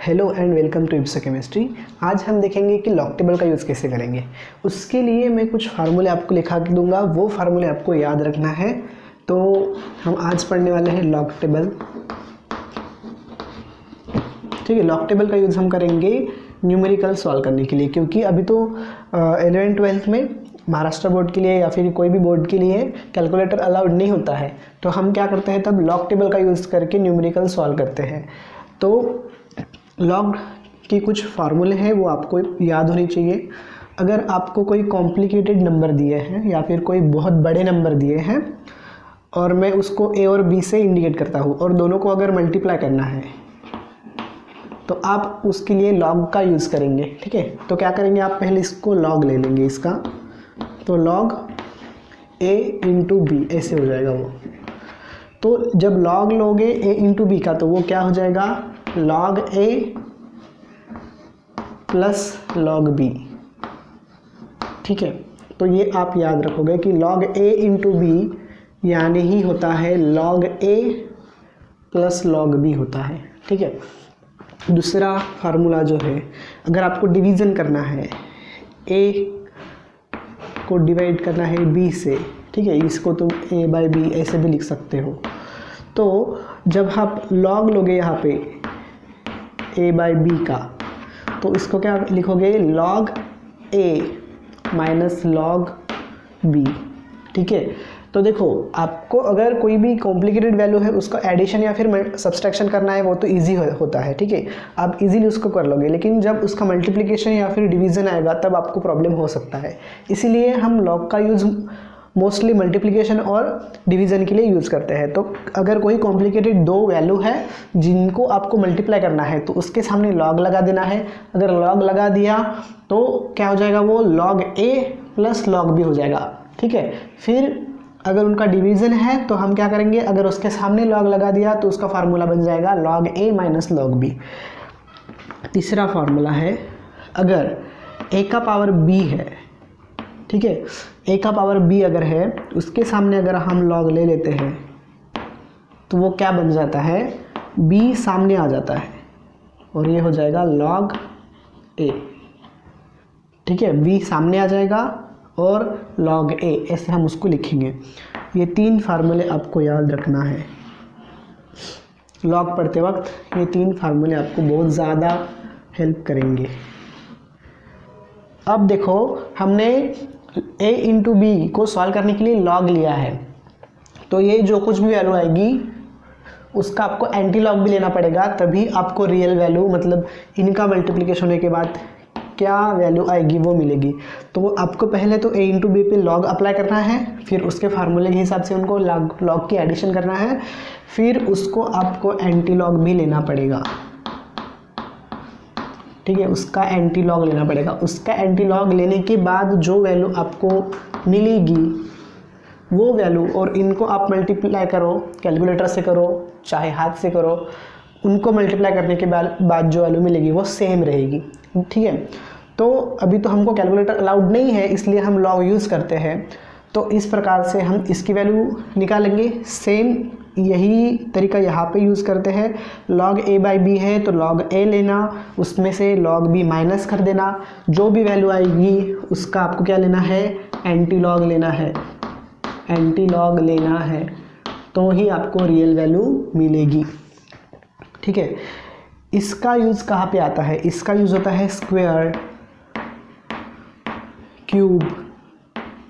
Hello and welcome to Ibso chemistry. आज हम देखेंगे कि लॉग टेबल का यूज़ कैसे करेंगे। उसके लिए मैं कुछ फार्मूले आपको लिखा के दूंगा, वो फार्मूले आपको याद रखना है। तो हम आज पढ़ने वाले हैं लॉग टेबल। ठीक है, लॉग टेबल का यूज़ हम करेंगे न्यूमेरिकल सॉल्व करने के लिए, क्योंकि अभी तो 11th-12th में महाराष्ट्र बोर्ड के लिए या फिर कोई भी बोर्ड के लिए कैलकुलेटर अलाउड नहीं होता है। तो हम क्या करते हैं, तब लॉग टेबल का यूज़ करके न्यूमेरिकल सॉल्व करते हैं। तो लॉग की कुछ फार्मूले हैं, वो आपको याद होनी चाहिए। अगर आपको कोई कॉम्प्लिकेटेड नंबर दिए हैं या फिर कोई बहुत बड़े नंबर दिए हैं और मैं उसको ए और बी से इंडिकेट करता हूँ और दोनों को अगर मल्टीप्लाई करना है तो आप उसके लिए लॉग का यूज़ करेंगे। ठीक है, तो क्या करेंगे, आप पहले इसको लॉग ले लेंगे इसका, तो लॉग ए इंटू बी ऐसे हो जाएगा वो। तो जब लॉग लोगे ए इंटू बी का तो वो क्या हो जाएगा, लॉग ए प्लस लॉग बी। ठीक है, तो ये आप याद रखोगे कि लॉग ए इंटू बी यानी ही होता है लॉग ए प्लस लॉग बी होता है। ठीक है, दूसरा फार्मूला जो है, अगर आपको डिवीज़न करना है, ए को डिवाइड करना है बी से, ठीक है, इसको तुम ए बाई बी ऐसे भी लिख सकते हो। तो जब आप लॉग लोगे यहाँ पे ए बाई बी का, तो इसको क्या लिखोगे, लॉग ए माइनस लॉग बी। ठीक है, तो देखो आपको अगर कोई भी कॉम्प्लिकेटेड वैल्यू है उसका एडिशन या फिर सब्सट्रैक्शन करना है वो तो इजी होता है। ठीक है, आप इजीली उसको कर लोगे, लेकिन जब उसका मल्टीप्लिकेशन या फिर डिवीज़न आएगा तब आपको प्रॉब्लम हो सकता है। इसीलिए हम लॉग का यूज़ मोस्टली मल्टीप्लिकेशन और डिवीज़न के लिए यूज़ करते हैं। तो अगर कोई कॉम्प्लिकेटेड दो वैल्यू है जिनको आपको मल्टीप्लाई करना है तो उसके सामने लॉग लगा देना है। अगर लॉग लगा दिया तो क्या हो जाएगा, वो लॉग ए प्लस लॉग बी हो जाएगा। ठीक है, फिर अगर उनका डिवीज़न है तो हम क्या करेंगे, अगर उसके सामने लॉग लगा दिया तो उसका फार्मूला बन जाएगा लॉग ए माइनस लॉग बी। तीसरा फार्मूला है, अगर ए का पावर बी है, ठीक है, ए का पावर बी अगर है, उसके सामने अगर हम लॉग ले लेते हैं तो वो क्या बन जाता है, बी सामने आ जाता है और ये हो जाएगा लॉग ए। ठीक है, बी सामने आ जाएगा और log a ऐसे हम उसको लिखेंगे। ये तीन फार्मूले आपको याद रखना है लॉग पढ़ते वक्त। ये तीन फार्मूले आपको बहुत ज़्यादा हेल्प करेंगे। अब देखो, हमने a इंटू बी को सॉल्व करने के लिए log लिया है, तो ये जो कुछ भी वैल्यू आएगी उसका आपको एंटी लॉग भी लेना पड़ेगा, तभी आपको रियल वैल्यू, मतलब इनका मल्टीप्लिकेशन होने के बाद क्या वैल्यू आएगी वो मिलेगी। तो वो आपको पहले तो a इंटू बी पे लॉग अप्लाई करना है, फिर उसके फार्मूले के हिसाब से उनको लॉग की एडिशन करना है, फिर उसको आपको एंटी लॉग भी लेना पड़ेगा। ठीक है, उसका एंटी लॉग लेना पड़ेगा। उसका एंटी लॉग लेने के बाद जो वैल्यू आपको मिलेगी वो वैल्यू, और इनको आप मल्टीप्लाई करो, कैलकुलेटर से करो चाहे हाथ से करो, उनको मल्टीप्लाई करने के बाद जो वैल्यू मिलेगी वो सेम रहेगी। ठीक है, तो अभी तो हमको कैलकुलेटर अलाउड नहीं है इसलिए हम लॉग यूज़ करते हैं। तो इस प्रकार से हम इसकी वैल्यू निकालेंगे। सेम यही तरीका यहाँ पे यूज़ करते हैं। लॉग ए बाई बी है तो लॉग ए लेना, उसमें से लॉग बी माइनस कर देना, जो भी वैल्यू आएगी उसका आपको क्या लेना है, एंटी लॉग लेना है। एंटी लॉग लेना है तो ही आपको रियल वैल्यू मिलेगी। ठीक है, इसका यूज़ कहाँ पे आता है, इसका यूज़ होता है स्क्वायर, क्यूब,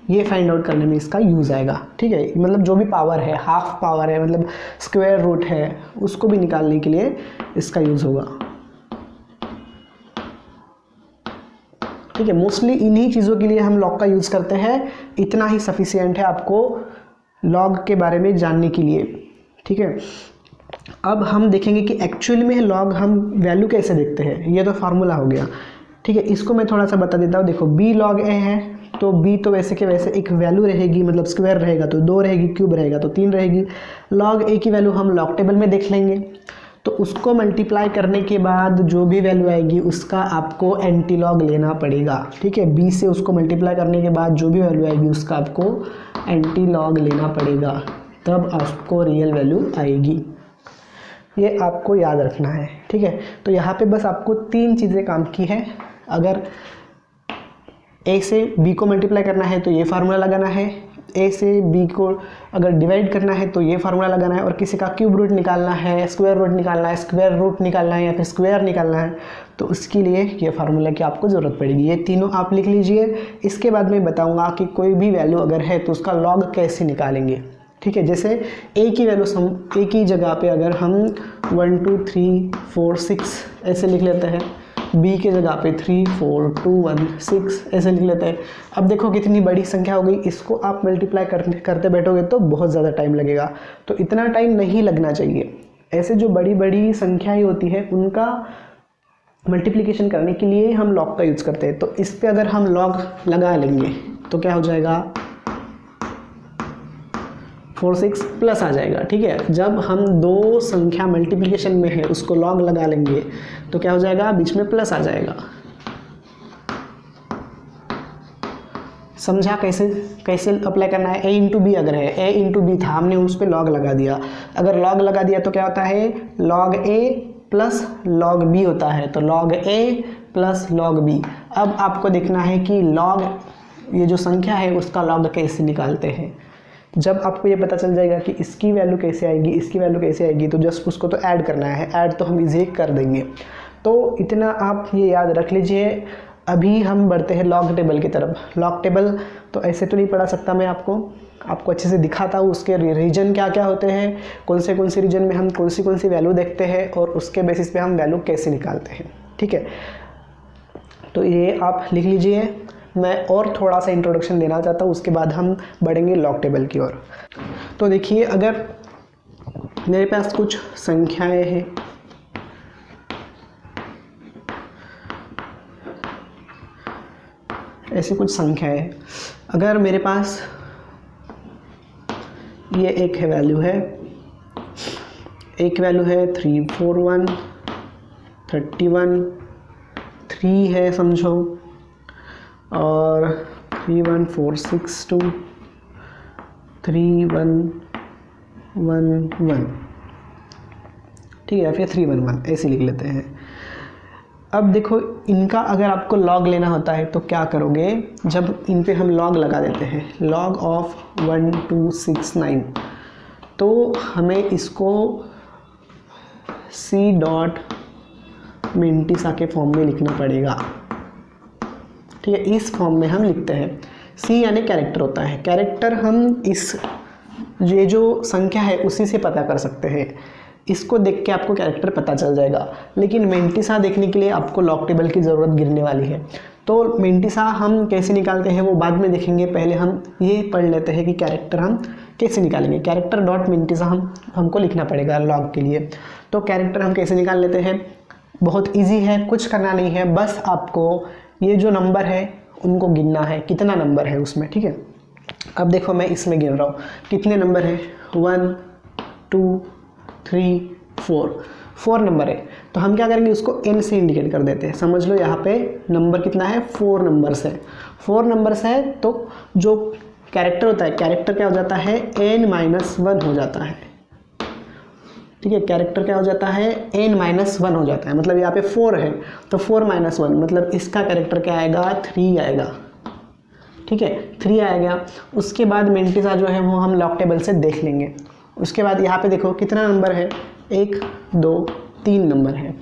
ये फाइंड आउट करने में इसका यूज़ आएगा। ठीक है, मतलब जो भी पावर है, हाफ पावर है, मतलब स्क्वायर रूट है, उसको भी निकालने के लिए इसका यूज़ होगा। ठीक है, मोस्टली इन्हीं चीज़ों के लिए हम लॉग का यूज़ करते हैं। इतना ही सफिशिएंट है आपको लॉग के बारे में जानने के लिए। ठीक है, अब हम देखेंगे कि एक्चुअल में लॉग हम वैल्यू कैसे देखते हैं। ये तो फार्मूला हो गया। ठीक है, इसको मैं थोड़ा सा बता देता हूँ। देखो, b log a है तो b तो वैसे के वैसे एक वैल्यू रहेगी, मतलब स्क्वायर रहेगा तो 2 रहेगी, क्यूब रहेगा तो 3 रहेगी। log a की वैल्यू हम लॉग टेबल में देख लेंगे, तो उसको मल्टीप्लाई करने के बाद जो भी वैल्यू आएगी उसका आपको एंटी लॉग लेना पड़ेगा। ठीक है, b से उसको मल्टीप्लाई करने के बाद जो भी वैल्यू आएगी उसका आपको एंटी लॉग लेना पड़ेगा, तब आपको रियल वैल्यू आएगी। ये आपको याद रखना है, ठीक है। तो यहाँ पे बस आपको 3 चीज़ें काम की है। अगर a से b को मल्टीप्लाई करना है तो ये फार्मूला लगाना है, a से b को अगर डिवाइड करना है तो ये फार्मूला लगाना है, और किसी का क्यूब रूट निकालना है, स्क्वायर रूट निकालना है, स्क्वायर रूट निकालना है या फिर स्क्वायर निकालना है, तो उसके लिए ये फार्मूला की आपको ज़रूरत पड़ेगी। ये तीनों आप लिख लीजिए। इसके बाद मैं बताऊंगा कि कोई भी वैल्यू अगर है तो उसका लॉग कैसे निकालेंगे, ठीक है। जैसे a की वैल्यू a की जगह पे अगर हम 1 2 3 4 6 ऐसे लिख लेते हैं, b की जगह पे 3 4 2 1 6 ऐसे लिख लेते हैं। अब देखो कितनी बड़ी संख्या हो गई, इसको आप मल्टीप्लाई करते बैठोगे तो बहुत ज़्यादा टाइम लगेगा, तो इतना टाइम नहीं लगना चाहिए। ऐसे जो बड़ी बड़ी संख्याएं होती है उनका मल्टीप्लिकेशन करने के लिए हम लॉग का यूज़ करते हैं। तो इस पर अगर हम लॉग लगा लेंगे तो क्या हो जाएगा, 4 6 प्लस आ जाएगा, ठीक है। जब हम दो संख्या मल्टीप्लिकेशन में है उसको लॉग लगा लेंगे तो क्या हो जाएगा, बीच में प्लस आ जाएगा। समझा कैसे कैसे अप्लाई करना है। a इंटू बी अगर है, a इंटू बी था, हमने उस पर लॉग लगा दिया। अगर लॉग लगा दिया तो क्या होता है, log a plus log b होता है, तो log a plus log b। अब आपको देखना है कि लॉग ये जो संख्या है उसका लॉग कैसे निकालते हैं। जब आपको ये पता चल जाएगा कि इसकी वैल्यू कैसे आएगी, इसकी वैल्यू कैसे आएगी, तो जस्ट उसको तो ऐड करना है, ऐड तो हम इजी कर देंगे। तो इतना आप ये याद रख लीजिए। अभी हम बढ़ते हैं लॉग टेबल की तरफ। लॉग टेबल तो ऐसे तो नहीं पढ़ा सकता मैं आपको अच्छे से दिखाता हूँ। उसके रीजन क्या क्या होते हैं, कौन से रीजन में हम कौन सी वैल्यू देखते हैं और उसके बेसिस पे हम वैल्यू कैसे निकालते हैं, ठीक है। तो ये आप लिख लीजिए। मैं और थोड़ा सा इंट्रोडक्शन देना चाहता हूँ, उसके बाद हम बढ़ेंगे लॉग टेबल की ओर। तो देखिए, अगर मेरे पास कुछ संख्याएं हैं, ऐसी कुछ संख्याएं, अगर मेरे पास ये एक है वैल्यू है, एक वैल्यू है 341 31 3 है समझो, और 31462 3111, ठीक है, फिर 311 ऐसे लिख लेते हैं। अब देखो, इनका अगर आपको लॉग लेना होता है तो क्या करोगे, जब इन पे हम लॉग लगा देते हैं, लॉग ऑफ 1269, तो हमें इसको c डॉट मिंटिसा के फॉर्म में लिखना पड़ेगा, ठीक है। इस फॉर्म में हम लिखते हैं। c यानी कैरेक्टर होता है। कैरेक्टर हम इस ये जो संख्या है उसी से पता कर सकते हैं। इसको देख के आपको कैरेक्टर पता चल जाएगा, लेकिन मेंटिसा देखने के लिए आपको लॉग टेबल की ज़रूरत गिरने वाली है। तो मेंटिसा हम कैसे निकालते हैं वो बाद में देखेंगे, पहले हम ये पढ़ लेते हैं कि कैरेक्टर हम कैसे निकालेंगे। कैरेक्टर डॉट मेंटिसा हमको लिखना पड़ेगा लॉग के लिए। तो कैरेक्टर हम कैसे निकाल लेते हैं, बहुत ईजी है, कुछ करना नहीं है, बस आपको ये जो नंबर है उनको गिनना है, कितना नंबर है उसमें, ठीक है। अब देखो, मैं इसमें गिन रहा हूँ, कितने नंबर है, 1 2 3 4 नंबर है। तो हम क्या करेंगे, उसको n से इंडिकेट कर देते हैं। समझ लो यहाँ पे नंबर कितना है, 4 नंबर्स है। 4 नंबर्स है तो जो कैरेक्टर होता है, कैरेक्टर क्या हो जाता है, n-1 हो जाता है, ठीक है। कैरेक्टर क्या हो जाता है, n-1 हो जाता है। मतलब यहाँ पे 4 है तो 4-1, मतलब इसका कैरेक्टर क्या आएगा, 3 आएगा, ठीक है, 3 आएगा। उसके बाद मेंटिसा जो है वो हम लॉग टेबल से देख लेंगे। उसके बाद यहाँ पे देखो कितना नंबर है, 1 2 3 नंबर है,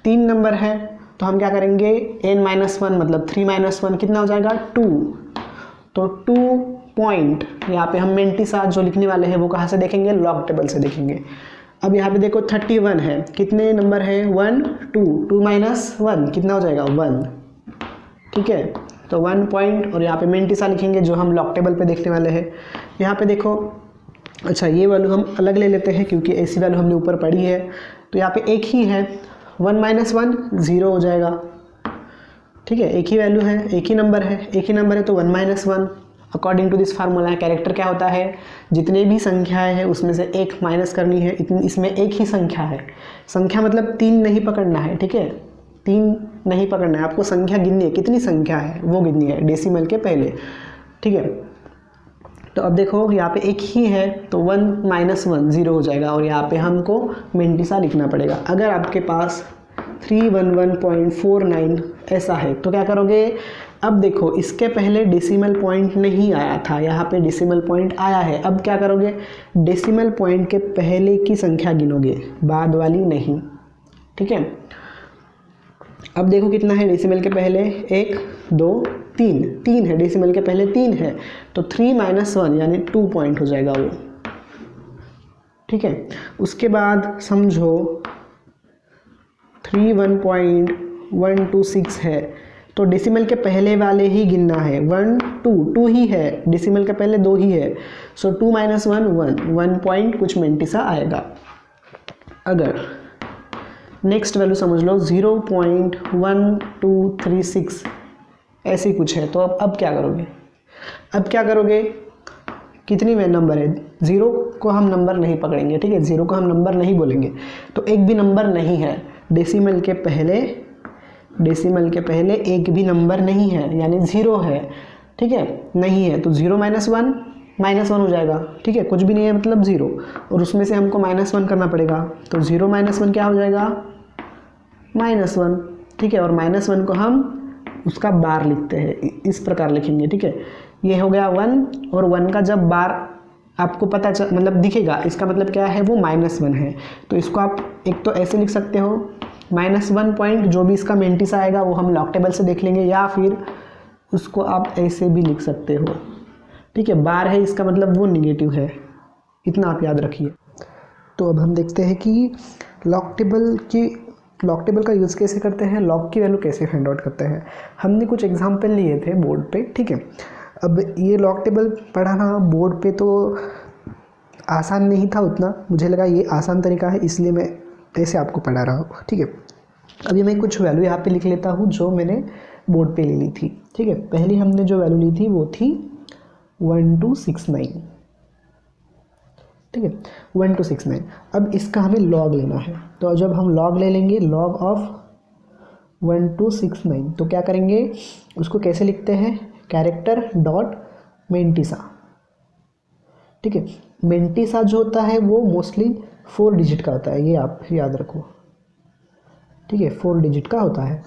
3 नंबर है। तो हम क्या करेंगे, n-1 मतलब 3-1 कितना हो जाएगा, 2। तो 2 पॉइंट, यहाँ पे हम मेंटिसा जो लिखने वाले हैं वो कहाँ से देखेंगे, लॉग टेबल से देखेंगे। अब यहाँ पे देखो 31 है, कितने नंबर है, 1 2 2-1 कितना हो जाएगा, 1, ठीक है। तो 1 पॉइंट, और यहाँ पे मेंटिसा लिखेंगे जो हम लॉग टेबल पे देखने वाले हैं। यहाँ पे देखो, अच्छा ये वैल्यू हम अलग ले लेते हैं क्योंकि ऐसी वैल्यू हमने ऊपर पढ़ी है। तो यहाँ पे एक ही है, 1-1 0 हो जाएगा, ठीक है। एक ही वैल्यू है, एक ही नंबर है तो 1-1 according to this formula. Character क्या होता है, जितने भी संख्याएं हैं उसमें से एक माइनस करनी है। इसमें एक ही संख्या है, संख्या मतलब 3 नहीं पकड़ना है, ठीक है, 3 नहीं पकड़ना है, आपको संख्या गिननी है, कितनी संख्या है वो गिननी है डेसिमल के पहले, ठीक है। तो अब देखो यहाँ पे एक ही है तो 1 - 1 0 हो जाएगा और यहाँ पे हमको मेंटिसा लिखना पड़ेगा। अगर आपके पास 311.49 ऐसा है तो क्या करोगे, अब देखो इसके पहले डेसिमल पॉइंट नहीं आया था, यहाँ पे डेसिमल पॉइंट आया है। अब क्या करोगे, डेसिमल पॉइंट के पहले की संख्या गिनोगे, बाद वाली नहीं, ठीक है। अब देखो कितना है डेसिमल के पहले, 1 2 3, 3 है, डेसिमल के पहले 3 है, तो 3 - 1 यानी 2 पॉइंट हो जाएगा वो, ठीक है। उसके बाद समझो 31.126 है, तो डेसिमल के पहले वाले ही गिनना है, 1 2 2 ही है, डेसिमल के पहले 2 ही है, सो 2 - 1 1 पॉइंट कुछ मेंटिसा आएगा। अगर नेक्स्ट वैल्यू समझ लो 0.1236 ऐसी कुछ है, तो अब क्या करोगे, अब क्या करोगे, कितनी में नंबर है, 0 को हम नंबर नहीं पकड़ेंगे, ठीक है, 0 को हम नंबर नहीं बोलेंगे, तो एक भी नंबर नहीं है, डेसिमल के पहले एक भी नंबर नहीं है यानी 0 है, ठीक है, नहीं है तो 0 - 1 -1 हो जाएगा, ठीक है, कुछ भी नहीं है मतलब 0, और उसमें से हमको -1 करना पड़ेगा, तो 0 - 1 क्या हो जाएगा, -1, ठीक है, और -1 को हम उसका बार लिखते हैं, इस प्रकार लिखेंगे, ठीक है। ये हो गया 1, और 1 का जब बार आपको पता मतलब दिखेगा, इसका मतलब क्या है, वो -1 है, तो इसको आप एक तो ऐसे लिख सकते हो, -1 पॉइंट जो भी इसका मेंटिसा आएगा वो हम लॉग टेबल से देख लेंगे, या फिर उसको आप ऐसे भी लिख सकते हो, ठीक है, बार है इसका मतलब वो निगेटिव है, इतना आप याद रखिए। तो अब हम देखते हैं कि लॉग टेबल का यूज़ कैसे करते हैं, लॉग की वैल्यू कैसे फाइंड आउट करते हैं। हमने कुछ एग्जाम्पल लिए थे बोर्ड पे, ठीक है। अब ये लॉग टेबल पढ़ाना बोर्ड पे तो आसान नहीं था उतना, मुझे लगा ये आसान तरीका है इसलिए मैं ऐसे आपको पढ़ा रहा हूँ, ठीक है। अभी मैं कुछ वैल्यू यहाँ पे लिख लेता हूँ जो मैंने बोर्ड पे ले ली थी, ठीक है। पहली हमने जो वैल्यू ली थी वो थी 1269, ठीक है, 1269। अब इसका हमें लॉग लेना है, तो जब हम लॉग ले लेंगे, लॉग ऑफ 1269, तो क्या करेंगे, उसको कैसे लिखते हैं, कैरेक्टर डॉट मेंटिसा, ठीक है। मेंटिसा जो होता है वो मोस्टली 4 डिजिट का होता है, ये आप याद रखो, ठीक है, 4 डिजिट का होता है।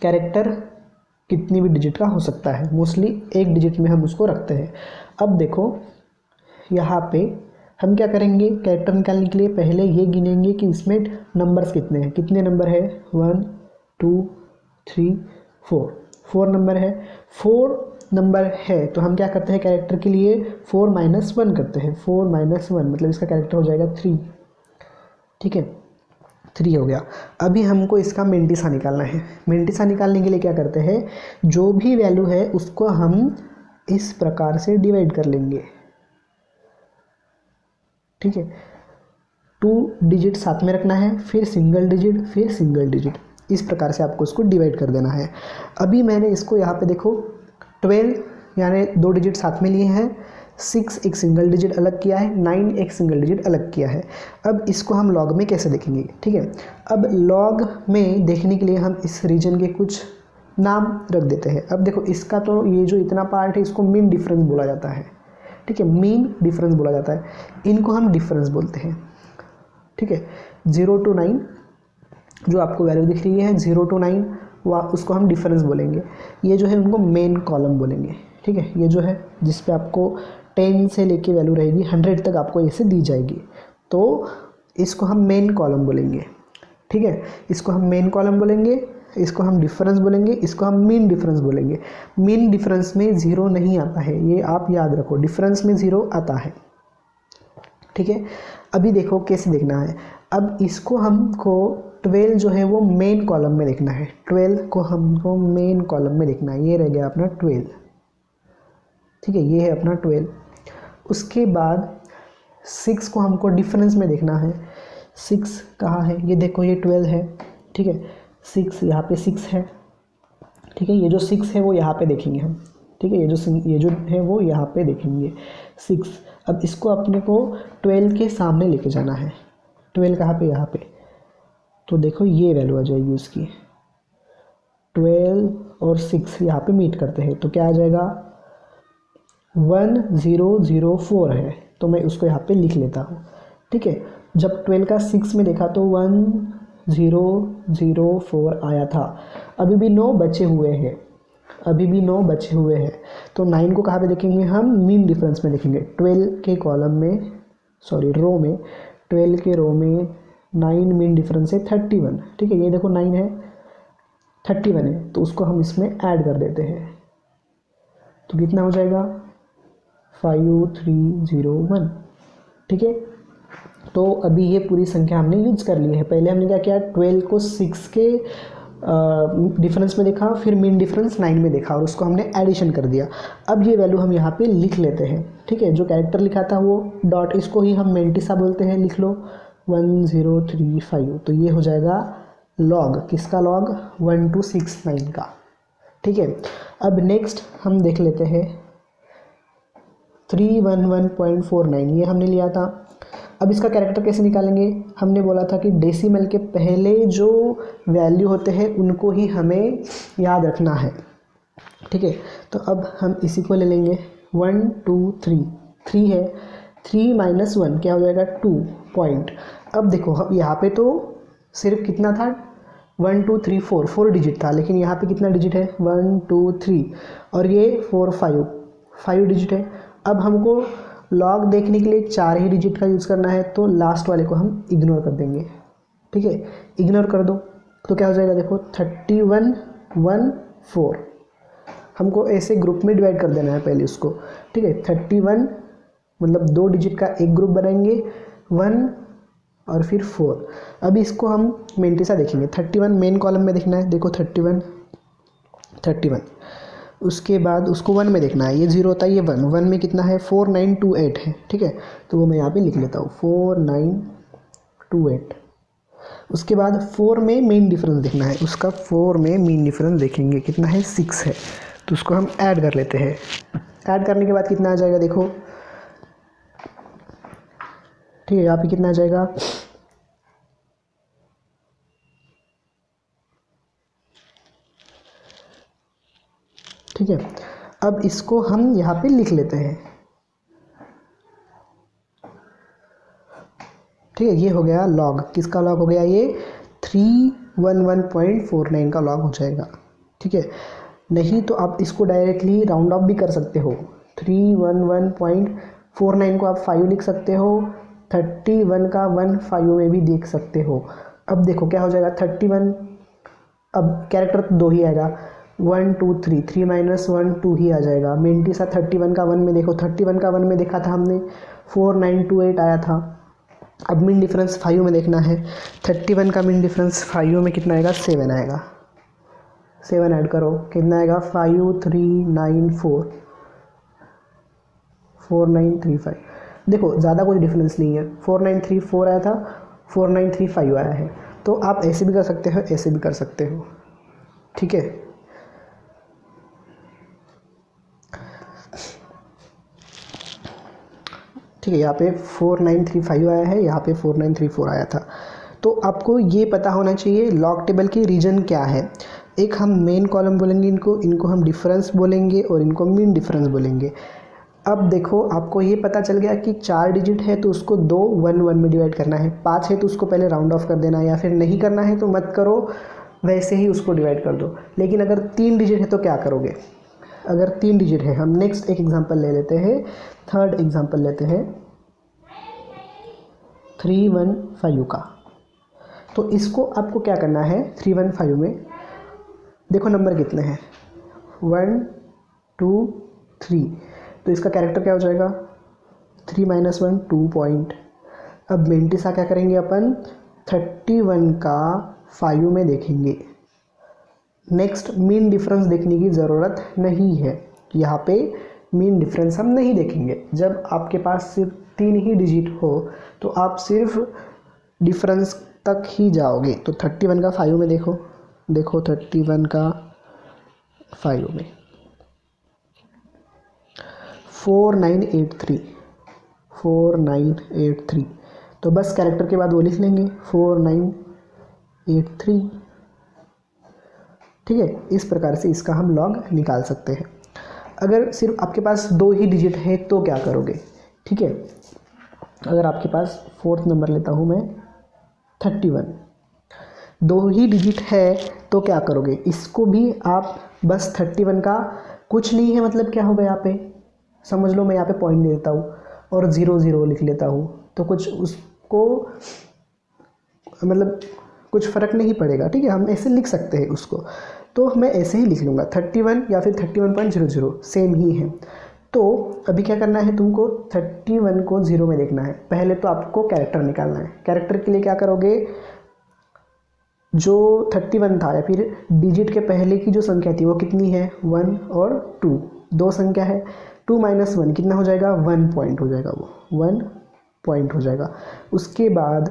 कैरेक्टर कितनी भी डिजिट का हो सकता है, मोस्टली 1 डिजिट में हम उसको रखते हैं। अब देखो यहाँ पे हम क्या करेंगे, कैरेक्टर निकालने के लिए पहले ये गिनेंगे कि इसमें नंबर्स कितने हैं, कितने नंबर है, 1 2 3 4, 4 नंबर है, 4 नंबर है, तो हम क्या करते हैं कैरेक्टर के लिए 4 - 1 करते हैं, 4 - 1 मतलब इसका कैरेक्टर हो जाएगा 3, ठीक है, 3 हो गया। अभी हमको इसका मेंटिसा निकालना है, मेंटिसा निकालने के लिए क्या करते हैं, जो भी वैल्यू है उसको हम इस प्रकार से डिवाइड कर लेंगे, ठीक है, 2 डिजिट साथ में रखना है, फिर सिंगल डिजिट, फिर सिंगल डिजिट, इस प्रकार से आपको इसको डिवाइड कर देना है। अभी मैंने इसको यहाँ पे देखो 12 यानी 2 डिजिट साथ में लिए हैं, 6 एक सिंगल डिजिट अलग किया है, 9 एक सिंगल डिजिट अलग किया है। अब इसको हम लॉग में कैसे देखेंगे, ठीक है। अब लॉग में देखने के लिए हम इस रीजन के कुछ नाम रख देते हैं। अब देखो इसका तो ये जो इतना पार्ट है इसको मीन डिफरेंस बोला जाता है, ठीक है, मीन डिफरेंस बोला जाता है, इनको हम डिफरेंस बोलते हैं, ठीक है। 0 to 9 जो आपको वैल्यू दिख रही है 0 to 9 उसको हम डिफरेंस बोलेंगे। ये जो है उनको मेन कॉलम बोलेंगे, ठीक है। ये जो है जिस पे आपको 10 से लेके वैल्यू रहेगी 100 तक आपको ऐसे दी जाएगी, तो इसको हम मेन कॉलम बोलेंगे, ठीक है। इसको हम मेन कॉलम बोलेंगे, इसको हम डिफरेंस बोलेंगे, इसको हम मीन डिफरेंस बोलेंगे। मीन डिफरेंस में 0 नहीं आता है, ये आप याद रखो, डिफरेंस में 0 आता है, ठीक है। अभी देखो कैसे देखना है, अब इसको हमको 12 जो है वो मेन कॉलम में देखना है, 12 को हमको मेन कॉलम में देखना है, ये रह गया अपना 12, ठीक है, ये है अपना 12। उसके बाद 6 को हमको डिफरेंस में देखना है, 6 कहाँ है, ये देखो ये 12 है, ठीक है, 6 यहाँ पे 6 है, ठीक है, ये जो 6 है वो यहाँ पे देखेंगे हम, ठीक है, ये जो है वो यहाँ पे देखेंगे 6। अब इसको अपने को 12 के सामने लेके जाना है, 12 कहाँ पे, यहाँ पे, तो देखो ये वैल्यू आ जाएगी उसकी, 12 और 6 यहाँ पे मीट करते हैं, तो क्या आ जाएगा 1004 है, तो मैं उसको यहाँ पे लिख लेता हूँ। ठीक है, जब 12 का 6 में देखा तो 1004 आया था। अभी भी 9 बचे हुए हैं, अभी भी 9 बचे हुए हैं। तो 9 को कहाँ पे देखेंगे हम? मीन डिफरेंस में देखेंगे। 12 के कॉलम में, सॉरी रो में, 12 के रो में 9 मीन डिफरेंस है 31। ठीक है, ये देखो 9 है, 31 है, तो उसको हम इसमें ऐड कर देते हैं। तो कितना हो जाएगा? 5301। ठीक है, तो अभी ये पूरी संख्या हमने यूज कर ली है। पहले हमने क्या किया? 12 को 6 के डिफरेंस में देखा, फिर मीन डिफरेंस 9 में देखा और उसको हमने एडिशन कर दिया। अब ये वैल्यू हम यहाँ पे लिख लेते हैं। ठीक है, जो कैरेक्टर लिखा था वो डॉट, इसको ही हम मेंटिसा बोलते हैं, लिख लो 1035। तो ये हो जाएगा लॉग, किसका लॉग? 1269 का। ठीक है, अब नेक्स्ट हम देख लेते हैं 311.49, ये हमने लिया था। अब इसका कैरेक्टर कैसे निकालेंगे? हमने बोला था कि डेसिमल के पहले जो वैल्यू होते हैं उनको ही हमें याद रखना है। ठीक है, तो अब हम इसी को ले लेंगे 1 2 3, 3 है, 3 - 1 क्या हो जाएगा? 2 पॉइंट। अब देखो हम यहाँ पे तो सिर्फ कितना था? 1 2 3 4, 4 डिजिट था, लेकिन यहाँ पे कितना डिजिट है? 1 2 3 और ये 4 5 डिजिट है। अब हमको लॉग देखने के लिए 4 ही डिजिट का यूज़ करना है, तो लास्ट वाले को हम इग्नोर कर देंगे। ठीक है, इग्नोर कर दो तो क्या हो जाएगा? देखो 31 1 4, हमको ऐसे ग्रुप में डिवाइड कर देना है पहले उसको। ठीक है, 31 मतलब 2 डिजिट का एक ग्रुप बनाएंगे, 1 और फिर 4। अभी इसको हम मेंटिसा देखेंगे। 31 मेन कॉलम में देखना है, देखो 31, उसके बाद उसको 1 में देखना है, ये 0 होता है, ये 1 में कितना है? 4928 है। ठीक है, तो वो मैं यहाँ पे लिख लेता हूँ 4928। उसके बाद 4 में मेन डिफरेंस देखना है, उसका 4 में मेन डिफरेंस देखेंगे, कितना है? 6 है, तो उसको हम ऐड कर लेते हैं। ऐड करने के बाद कितना आ जाएगा? देखो ठीक है, यहाँ पे कितना आ जाएगा? ठीक है, अब इसको हम यहाँ पे लिख लेते हैं। ठीक है, ये हो गया लॉग, किसका लॉग हो गया? ये 311.49 का लॉग हो जाएगा। ठीक है, नहीं तो आप इसको डायरेक्टली राउंड ऑफ भी कर सकते हो। 311.49 को आप 5 लिख सकते हो, 31 का 1 5 में भी देख सकते हो। अब देखो क्या हो जाएगा? 31, अब कैरेक्टर तो 2 ही आएगा, 1 2 3, 3 - 1 2 ही आ जाएगा। मेंटिसा 31 का 1 में देखो, 31 का 1 में देखा था हमने, 4928 आया था। अब मीन डिफरेंस 5 में देखना है, 31 का मीन डिफरेंस 5 में कितना आएगा? 7 आएगा। 7 ऐड करो, कितना आएगा? 5394, 4935। देखो ज़्यादा कोई डिफरेंस नहीं है, 4934 आया था, 4935 आया है। तो आप ऐसे भी कर सकते हो, ऐसे भी कर सकते हो। ठीक है, ठीक है, यहाँ पे 4935 आया है, यहाँ पे 4934 आया था। तो आपको ये पता होना चाहिए लॉग टेबल की रीजन क्या है। एक हम मेन कॉलम बोलेंगे, इनको हम डिफरेंस बोलेंगे और इनको मीन डिफरेंस बोलेंगे। अब देखो आपको ये पता चल गया कि 4 डिजिट है तो उसको 2 1 1 में डिवाइड करना है, 5 है तो उसको पहले राउंड ऑफ कर देना है, या फिर नहीं करना है तो मत करो, वैसे ही उसको डिवाइड कर दो। लेकिन अगर 3 डिजिट है तो क्या करोगे? अगर 3 डिजिट है, हम नेक्स्ट एक एग्जांपल ले लेते हैं, थर्ड एग्जांपल लेते हैं 315 का। तो इसको आपको क्या करना है? 315 में देखो नंबर कितने हैं, 1 2 3, तो इसका कैरेक्टर क्या हो जाएगा? 3 - 1 2 पॉइंट। अब मेंटिसा क्या करेंगे अपन? 31 का 5 में देखेंगे। नेक्स्ट मीन डिफरेंस देखने की ज़रूरत नहीं है, यहाँ पे मीन डिफरेंस हम नहीं देखेंगे। जब आपके पास सिर्फ 3 ही डिजिट हो तो आप सिर्फ डिफरेंस तक ही जाओगे। तो 31 का 5 में देखो, 31 का 5 में 4983, तो बस कैरेक्टर के बाद वो लिख लेंगे 4983। ठीक है, इस प्रकार से इसका हम लॉग निकाल सकते हैं। अगर सिर्फ आपके पास 2 ही डिजिट है तो क्या करोगे, ठीक है। अगर आपके पास 4th नंबर लेता हूँ मैं 31, 2 ही डिजिट है तो क्या करोगे, इसको भी आप बस 31 का कुछ नहीं है मतलब क्या होगा यहाँ पे, समझ लो मैं यहाँ पे पॉइंट दे देता हूँ और 0 0 लिख लेता हूँ, तो कुछ उसको मतलब कुछ फ़र्क नहीं पड़ेगा, ठीक है। हम ऐसे लिख सकते हैं उसको, तो मैं ऐसे ही लिख लूँगा 31 या फिर 31.00 सेम ही है। तो अभी क्या करना है तुमको, 31 को 0 में देखना है। पहले तो आपको कैरेक्टर निकालना है। कैरेक्टर के लिए क्या करोगे, जो 31 था या फिर डिजिट के पहले की जो संख्या थी वो कितनी है, 1 और 2, 2 संख्या है। 2 - 1 कितना हो जाएगा, 1 पॉइंट हो जाएगा, वो 1 पॉइंट हो जाएगा। उसके बाद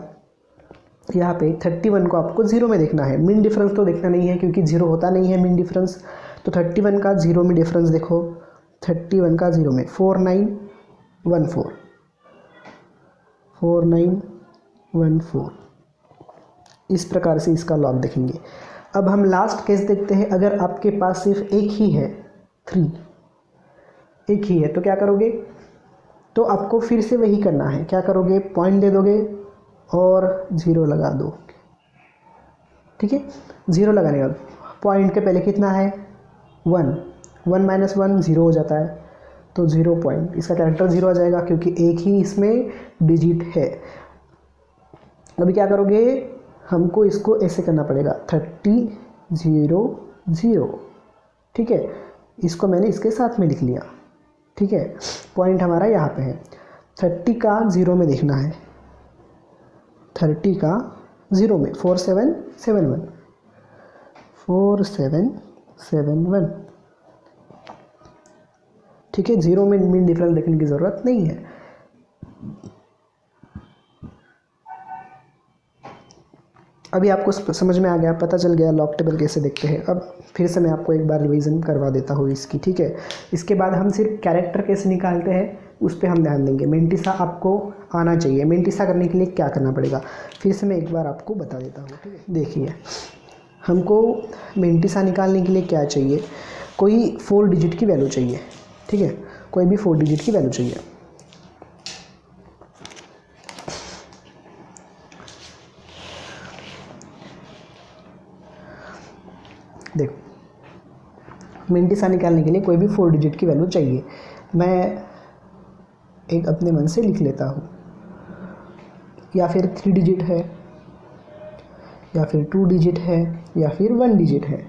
यहाँ पे 31 को आपको 0 में देखना है। मिन डिफरेंस तो देखना नहीं है क्योंकि 0 होता नहीं है मिन डिफरेंस। तो 31 का 0 में डिफरेंस देखो, 31 का 0 में 4914, 4914, इस प्रकार से इसका लॉग देखेंगे। अब हम लास्ट केस देखते हैं। अगर आपके पास सिर्फ एक ही है, 3, एक ही है, तो क्या करोगे, तो आपको फिर से वही करना है। क्या करोगे, पॉइंट दे दोगे और 0 लगा दो, ठीक है। 0 लगाने के बाद पॉइंट के पहले कितना है, 1, 1 - 1 0 हो जाता है, तो 0 पॉइंट, इसका कैरेक्टर 0 आ जाएगा क्योंकि एक ही इसमें डिजिट है। अभी क्या करोगे, हमको इसको ऐसे करना पड़ेगा 30 0 0, ठीक है। इसको मैंने इसके साथ में लिख लिया, ठीक है। पॉइंट हमारा यहाँ पे है। 30 का 0 में देखना है, 30 का 0 में 4771, 4771, ठीक है। 0 में मिन डिफरेंस देखने की ज़रूरत नहीं है। अभी आपको समझ में आ गया, पता चल गया लॉग टेबल कैसे देखते हैं। अब फिर से मैं आपको एक बार रिवीजन करवा देता हूँ इसकी, ठीक है। इसके बाद हम सिर्फ कैरेक्टर कैसे निकालते हैं उस पर हम ध्यान देंगे। मेंटिसा आपको आना चाहिए। मेंटिसा करने के लिए क्या करना पड़ेगा फिर से मैं एक बार आपको बता देता हूँ, ठीक है। देखिए, हमको मेंटिसा निकालने के लिए क्या चाहिए, कोई 4 डिजिट की वैल्यू चाहिए, ठीक है। कोई भी 4 डिजिट की वैल्यू चाहिए। देखो, मेंटिसा निकालने के लिए कोई भी 4 डिजिट की वैल्यू चाहिए। मैं एक अपने मन से लिख लेता हूँ, या फिर 3 डिजिट है, या फिर 2 डिजिट है, या फिर 1 डिजिट है।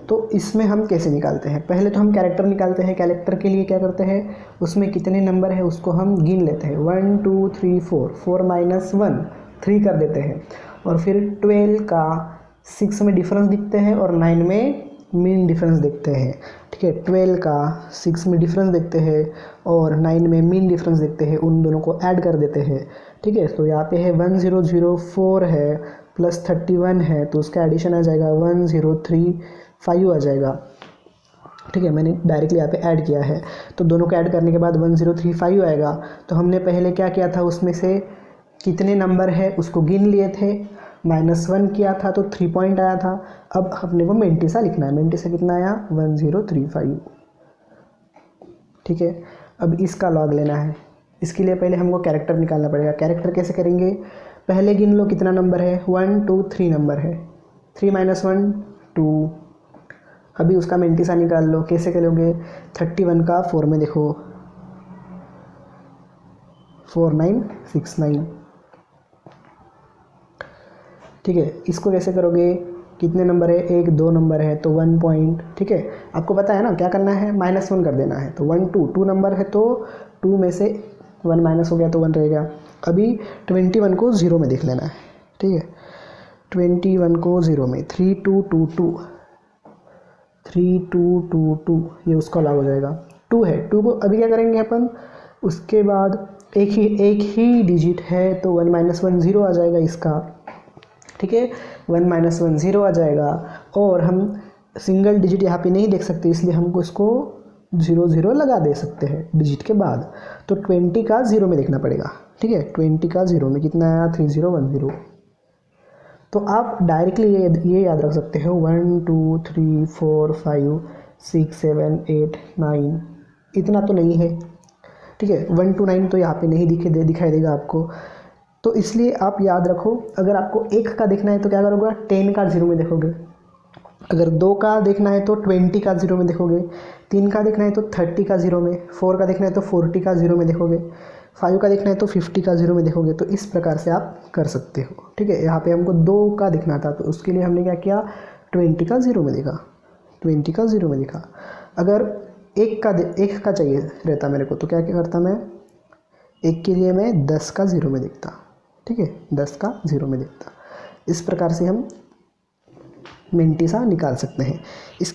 तो इसमें हम कैसे निकालते हैं, पहले तो हम कैरेक्टर निकालते हैं। कैरेक्टर के लिए क्या करते हैं, उसमें कितने नंबर है उसको हम गिन लेते हैं। 1 2 3 4, 4 - 1 3 कर देते हैं। और फिर 12 का 6 में डिफरेंस दिखते हैं और 9 में मीन डिफरेंस देखते हैं, ठीक है। 12 का 6 में डिफरेंस देखते हैं और 9 में मीन डिफरेंस देखते हैं, उन दोनों को ऐड कर देते हैं, ठीक है। तो यहाँ पे है 1004 है प्लस 31 है, तो उसका एडिशन आ जाएगा 1035 आ जाएगा, ठीक है। मैंने डायरेक्टली यहाँ पे ऐड किया है, तो दोनों को ऐड करने के बाद 1035 आएगा। तो हमने पहले क्या किया था, उसमें से कितने नंबर है उसको गिन लिए थे, -1 किया था तो 3 पॉइंट आया था। अब अपने को मेंटिसा लिखना है। मेंटिसा कितना आया, 1035, ठीक है। अब इसका लॉग लेना है। इसके लिए पहले हमको कैरेक्टर निकालना पड़ेगा। कैरेक्टर कैसे करेंगे, पहले गिन लो कितना नंबर है, 1 2 3 नंबर है, 3 - 1 2। अभी उसका मेंटिसा निकाल लो। कैसे करोगे, 31 का 4 में देखो, 4969, ठीक है। इसको कैसे करोगे, कितने नंबर है, 1 2 नंबर है तो 1 पॉइंट, ठीक है। आपको पता है ना क्या करना है, -1 कर देना है। तो 1 2 2 नंबर है तो 2 में से 1 माइनस हो गया तो 1 रहेगा। अभी 21 को 0 में देख लेना है, ठीक है। 21 को 0 में 3222, 3222 ये उसका लॉग हो जाएगा। 2 है, 2 को अभी क्या करेंगे अपन, उसके बाद एक ही डिजिट है तो 1 - 1 0 आ जाएगा इसका, ठीक है। 1 - 1 0 आ जाएगा। और हम सिंगल डिजिट यहाँ पे नहीं देख सकते, इसलिए हमको इसको 0 0 लगा दे सकते हैं डिजिट के बाद। तो 20 का 0 में देखना पड़ेगा, ठीक है। 20 का 0 में कितना आया, 3010। तो आप डायरेक्टली ये याद रख सकते हो 1 2 3 4 5 6 7 8 9 इतना तो नहीं है, ठीक है। 1 to 9 तो यहाँ पे नहीं दिखाई देगा आपको, तो इसलिए आप याद रखो, अगर आपको 1 का देखना है तो क्या करोगे, 10 का 0 में देखोगे। अगर 2 का देखना है तो 20 का 0 में देखोगे। 3 का देखना है तो 30 का 0 में। 4 का देखना है तो 40 का 0 में देखोगे। 5 का देखना है तो 50 का 0 में देखोगे। तो इस प्रकार से आप कर सकते हो, ठीक है। यहाँ पे हमको 2 का देखना था, तो उसके लिए हमने क्या किया, 20 का 0 में देखा, 20 का 0 में देखा। अगर 1 का चाहिए रहता मेरे को, तो क्या क्या करता मैं, 1 के लिए मैं 10 का 0 में देखता, ठीक है, 10 का 0 में देखता। इस प्रकार से हम मिनटी सा निकाल सकते हैं। इस